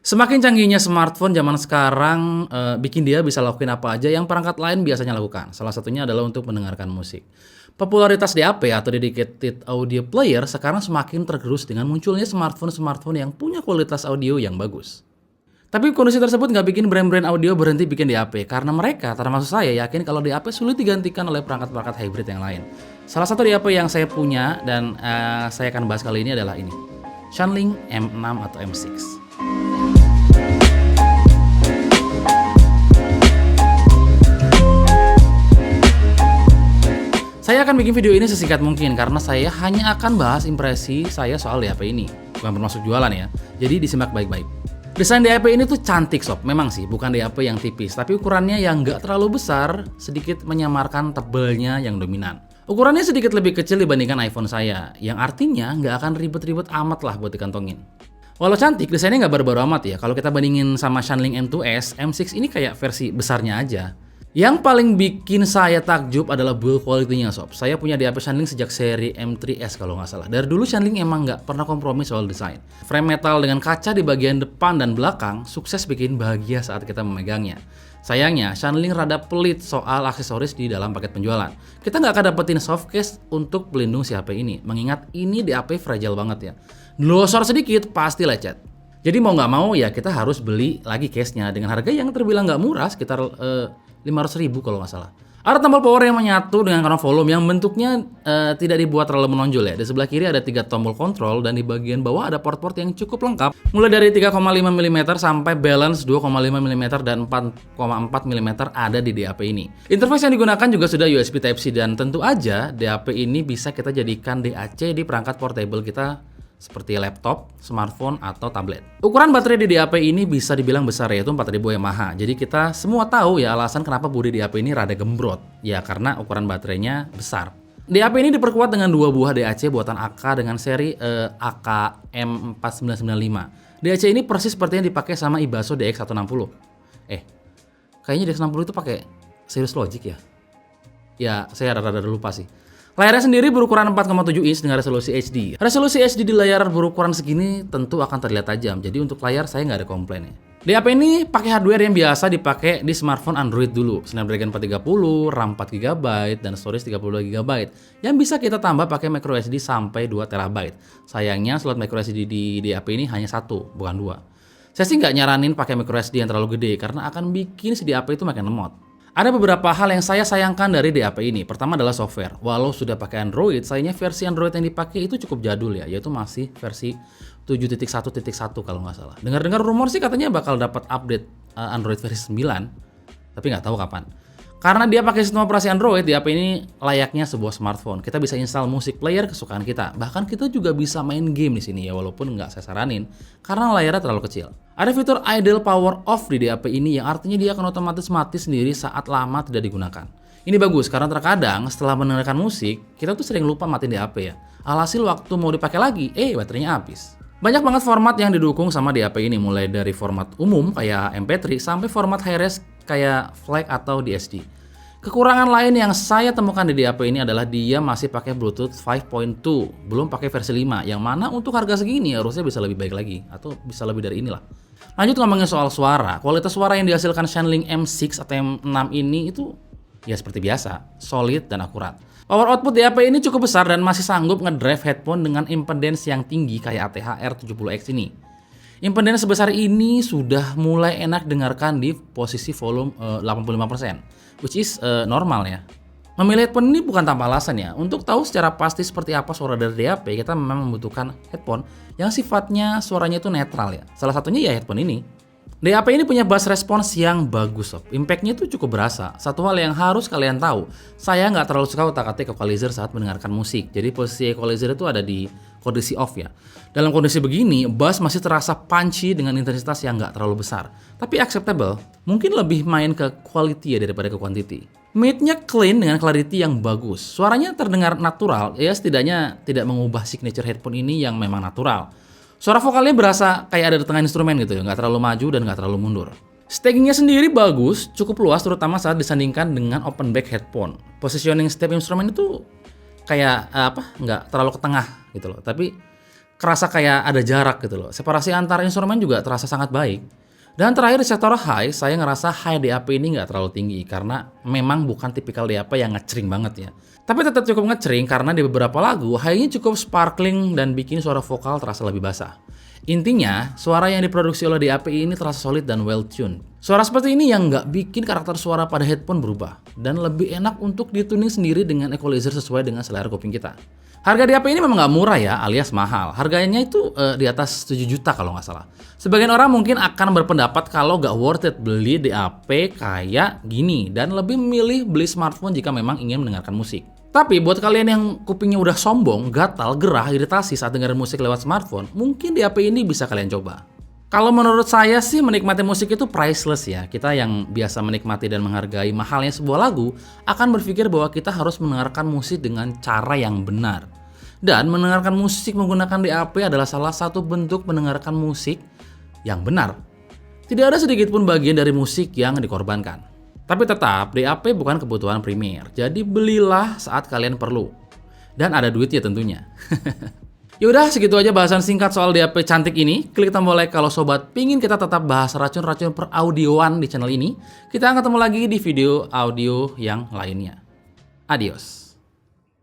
Semakin canggihnya smartphone zaman sekarang, bikin dia bisa lakuin apa aja yang perangkat lain biasanya lakukan. Salah satunya adalah untuk mendengarkan musik. Popularitas DAP atau Dedicated Audio Player sekarang semakin tergerus dengan munculnya smartphone-smartphone yang punya kualitas audio yang bagus. Tapi kondisi tersebut nggak bikin brand-brand audio berhenti bikin DAP, karena mereka, termasuk saya, yakin kalau DAP sulit digantikan oleh perangkat-perangkat hybrid yang lain. Salah satu DAP yang saya punya dan saya akan bahas kali ini adalah ini, Shanling M6 atau M6. Saya akan bikin video ini sesingkat mungkin karena saya hanya akan bahas impresi saya soal DAP ini. Bukan bermaksud jualan ya, jadi disimak baik-baik. Desain DAP ini tuh cantik sob, memang sih bukan DAP yang tipis, tapi ukurannya yang nggak terlalu besar, sedikit menyamarkan tebelnya yang dominan. Ukurannya sedikit lebih kecil dibandingkan iPhone saya, yang artinya nggak akan ribet-ribet amat lah buat dikantongin. Walau cantik, desainnya nggak baru-baru amat ya. Kalau kita bandingin sama Shanling M2S, M6 ini kayak versi besarnya aja. Yang paling bikin saya takjub adalah build quality-nya sob. Saya punya DAP Shanling sejak seri M3S kalau nggak salah. Dari dulu Shanling emang nggak pernah kompromi soal desain. Frame metal dengan kaca di bagian depan dan belakang sukses bikin bahagia saat kita memegangnya. Sayangnya, Shanling rada pelit soal aksesoris di dalam paket penjualan. Kita nggak akan dapetin soft case untuk pelindung si HP ini, mengingat ini DAP fragile banget ya. Losor sedikit pasti lecet. Jadi mau nggak mau ya kita harus beli lagi case-nya dengan harga yang terbilang nggak murah, sekitar 500.000 kalau nggak salah. Ada tombol power yang menyatu dengan kanal volume yang bentuknya tidak dibuat terlalu menonjol ya. Di sebelah kiri ada 3 tombol kontrol dan di bagian bawah ada port-port yang cukup lengkap. Mulai dari 3,5 mm sampai balance 2,5 mm dan 4,4 mm ada di DAP ini. Interface yang digunakan juga sudah USB Type-C dan tentu aja DAP ini bisa kita jadikan DAC di perangkat portable kita seperti laptop, smartphone, atau tablet. Ukuran baterai di DAP ini bisa dibilang besar yaitu 4000 mAh. Jadi kita semua tahu ya alasan kenapa bodi DAP ini rada gembrot. Ya karena ukuran baterainya besar. DAP ini diperkuat dengan 2 buah DAC buatan AK dengan seri AKM4995. DAC ini persis seperti yang dipakai sama Ibaso DX160. Kayaknya DX160 itu pakai Cirrus Logic ya? Ya, saya rada-rada lupa sih. Layarnya sendiri berukuran 4,7 inch dengan resolusi HD. Resolusi HD di layar berukuran segini tentu akan terlihat tajam, jadi untuk layar saya nggak ada komplain ya. DAP ini pakai hardware yang biasa dipakai di smartphone Android dulu, Snapdragon 430, RAM 4GB, dan storage 32GB, yang bisa kita tambah pakai microSD sampai 2TB. Sayangnya slot microSD di DAP ini hanya 1, bukan 2. Saya sih nggak nyaranin pakai microSD yang terlalu gede, karena akan bikin si DAP itu makin lemot. Ada beberapa hal yang saya sayangkan dari DAP ini. Pertama adalah software. Walau sudah pakai Android, sayangnya versi Android yang dipakai itu cukup jadul ya, yaitu masih versi 7.1.1 kalau nggak salah. Dengar-dengar rumor sih katanya bakal dapat update Android versi 9, tapi nggak tahu kapan. Karena dia pakai sistem operasi Android, DAP ini layaknya sebuah smartphone. Kita bisa install musik player kesukaan kita. Bahkan kita juga bisa main game di sini ya, walaupun nggak saya saranin karena layarnya terlalu kecil. Ada fitur idle power off di DAP ini yang artinya dia akan otomatis mati sendiri saat lama tidak digunakan. Ini bagus karena terkadang setelah mendengarkan musik, kita tuh sering lupa matiin DAP ya. Alhasil waktu mau dipakai lagi, baterainya habis. Banyak banget format yang didukung sama DAP ini, mulai dari format umum kayak MP3 sampai format high-res kayak FLAC atau DSD. Kekurangan lain yang saya temukan di DAP ini adalah dia masih pakai Bluetooth 5.2, belum pakai versi 5, yang mana untuk harga segini harusnya bisa lebih baik lagi, atau bisa lebih dari inilah. Lanjut ngomongin soal suara, kualitas suara yang dihasilkan Shanling M6 atau M6 ini itu ya seperti biasa, solid dan akurat. Power output DAP ini cukup besar dan masih sanggup ngedrive headphone dengan impedance yang tinggi kayak ATH R70X ini. Impedance sebesar ini sudah mulai enak dengarkan di posisi volume 85%, which is normal ya. Memilih headphone ini bukan tanpa alasan ya. Untuk tahu secara pasti seperti apa suara dari DAP, kita memang membutuhkan headphone yang sifatnya suaranya itu netral ya. Salah satunya ya headphone ini. DAP ini punya bass response yang bagus sob. Impact-nya itu cukup berasa. Satu hal yang harus kalian tahu, saya nggak terlalu suka otak-atik equalizer saat mendengarkan musik. Jadi posisi equalizer itu ada di kondisi off ya. Dalam kondisi begini, bass masih terasa punchy dengan intensitas yang nggak terlalu besar. Tapi acceptable, mungkin lebih main ke quality ya daripada ke quantity. Mid-nya clean dengan clarity yang bagus. Suaranya terdengar natural, ya setidaknya tidak mengubah signature headphone ini yang memang natural. Suara vokalnya berasa kayak ada di tengah instrumen gitu ya, nggak terlalu maju dan nggak terlalu mundur. Stagingnya sendiri bagus, cukup luas terutama saat disandingkan dengan open back headphone. Positioning step instrumen itu kayak nggak terlalu ke tengah gitu loh, tapi kerasa kayak ada jarak gitu loh. Separasi antar instrumen juga terasa sangat baik. Dan terakhir di sektor high, saya ngerasa high DAP ini nggak terlalu tinggi karena memang bukan tipikal DAP yang ngecering banget ya. Tapi tetap cukup ngecering karena di beberapa lagu high-nya cukup sparkling dan bikin suara vokal terasa lebih basah. Intinya, suara yang diproduksi oleh DAP ini terasa solid dan well tuned. Suara seperti ini yang nggak bikin karakter suara pada headphone berubah dan lebih enak untuk dituning sendiri dengan equalizer sesuai dengan selera kuping kita. Harga DAP ini memang nggak murah ya, alias mahal. Harganya itu di atas 7 juta kalau nggak salah. Sebagian orang mungkin akan berpendapat kalau nggak worth it beli DAP kayak gini dan lebih memilih beli smartphone jika memang ingin mendengarkan musik. Tapi buat kalian yang kupingnya udah sombong, gatal, gerah, iritasi saat dengerin musik lewat smartphone, mungkin DAP ini bisa kalian coba. Kalau menurut saya sih menikmati musik itu priceless ya. Kita yang biasa menikmati dan menghargai mahalnya sebuah lagu akan berpikir bahwa kita harus mendengarkan musik dengan cara yang benar. Dan mendengarkan musik menggunakan DAP adalah salah satu bentuk mendengarkan musik yang benar. Tidak ada sedikit pun bagian dari musik yang dikorbankan. Tapi tetap, DAP bukan kebutuhan primer. Jadi belilah saat kalian perlu. Dan ada duitnya tentunya. Yaudah, segitu aja bahasan singkat soal DAP cantik ini. Klik tombol like kalau sobat pingin kita tetap bahas racun-racun peraudioan di channel ini. Kita akan ketemu lagi di video audio yang lainnya. Adios.